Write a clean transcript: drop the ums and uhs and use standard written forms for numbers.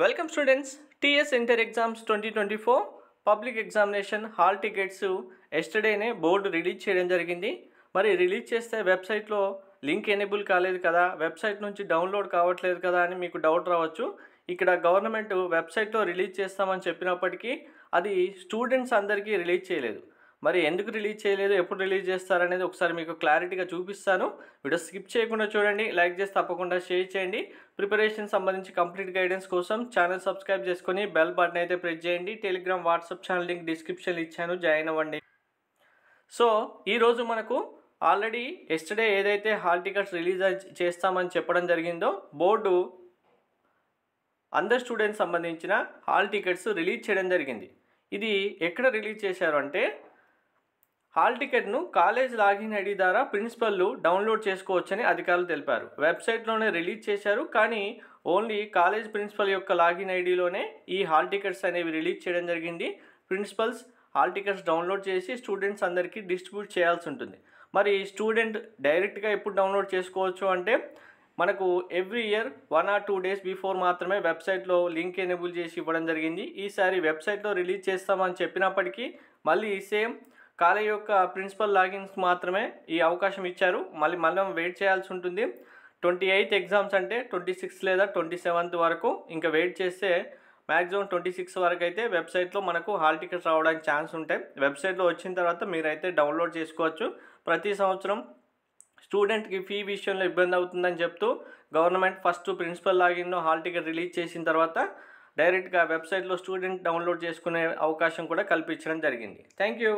Welcome students. TS inter exams 2024 public examination hall tickets ఎస్టర్డేనే board release చేయడం జరిగింది. మరి రిలీజ్ చేస్తే వెబ్సైట్లో లింక్ ఎనేబుల్ కాలేదు కదా, వెబ్సైట్ నుంచి డౌన్లోడ్ కావట్లేదు కదా అని మీకు డౌట్ రావచ్చు. ఇక్కడ గవర్నమెంట్ వెబ్సైట్లో రిలీజ్ చేస్తామని చెప్పినప్పటికీ అది స్టూడెంట్స్ అందరికీ రిలీజ్ చేయలేదు. మరి ఎందుకు రిలీజ్ చేయలేదు, ఎప్పుడు రిలీజ్ చేస్తారనేది ఒకసారి మీకు క్లారిటీగా చూపిస్తాను. వీడియో స్కిప్ చేయకుండా చూడండి, లైక్ చేసి తప్పకుండా షేర్ చేయండి. ప్రిపరేషన్ సంబంధించి కంప్లీట్ గైడెన్స్ కోసం ఛానల్ సబ్స్క్రైబ్ చేసుకొని బెల్ బటన్ అయితే ప్రెస్ చేయండి. టెలిగ్రామ్ వాట్సాప్ ఛానల్ లింక్ డిస్క్రిప్షన్లో ఇచ్చాను, జాయిన్ అవ్వండి. సో ఈరోజు మనకు ఆల్రెడీ ఎస్టర్డే ఏదైతే హాల్ టికెట్స్ రిలీజ్ చేస్తామని చెప్పడం జరిగిందో బోర్డు అందర్ స్టూడెంట్స్ సంబంధించిన హాల్ టికెట్స్ రిలీజ్ చేయడం జరిగింది. ఇది ఎక్కడ రిలీజ్ చేశారు అంటే హాల్ టికెట్ను కాలేజ్ లాగిన్ ఐడి ద్వారా ప్రిన్సిపల్లు డౌన్లోడ్ చేసుకోవచ్చని అధికారులు తెలిపారు. వెబ్సైట్లోనే రిలీజ్ చేశారు, కానీ ఓన్లీ కాలేజ్ ప్రిన్సిపల్ యొక్క లాగిన్ ఐడిలోనే ఈ హాల్ టికెట్స్ అనేవి రిలీజ్ చేయడం జరిగింది. ప్రిన్సిపల్స్ హాల్ టికెట్స్ డౌన్లోడ్ చేసి స్టూడెంట్స్ అందరికీ డిస్ట్రిబ్యూట్ చేయాల్సి ఉంటుంది. మరి స్టూడెంట్ డైరెక్ట్గా ఎప్పుడు డౌన్లోడ్ చేసుకోవచ్చు అంటే మనకు every year 1 or 2 days before మాత్రమే వెబ్సైట్లో లింక్ ఎనేబుల్ చేసి ఇవ్వడం జరిగింది. ఈసారి వెబ్సైట్లో రిలీజ్ చేస్తామని చెప్పినప్పటికీ మళ్ళీ సేమ్ కాలేజ్ యొక్క ప్రిన్సిపల్ లాగిన్స్ మాత్రమే ఈ అవకాశం ఇచ్చారు. మళ్ళీ వెయిట్ చేయాల్సి ఉంటుంది. 28th ఎగ్జామ్స్ అంటే 26 లేదా 27th వరకు ఇంకా వెయిట్ చేస్తే మ్యాక్సిమం 26 వరకు అయితే వెబ్సైట్లో మనకు హాల్ టికెట్స్ రావడానికి ఛాన్స్ ఉంటాయి. వెబ్సైట్లో వచ్చిన తర్వాత మీరైతే డౌన్లోడ్ చేసుకోవచ్చు. ప్రతి సంవత్సరం స్టూడెంట్కి ఫీ విషయంలో ఇబ్బంది అవుతుందని చెప్తూ గవర్నమెంట్ ఫస్ట్ ప్రిన్సిపల్ లాగిన్లో హాల్ టికెట్ రిలీజ్ చేసిన తర్వాత డైరెక్ట్గా వెబ్సైట్లో స్టూడెంట్ డౌన్లోడ్ చేసుకునే అవకాశం కూడా కల్పించడం జరిగింది. Thank you.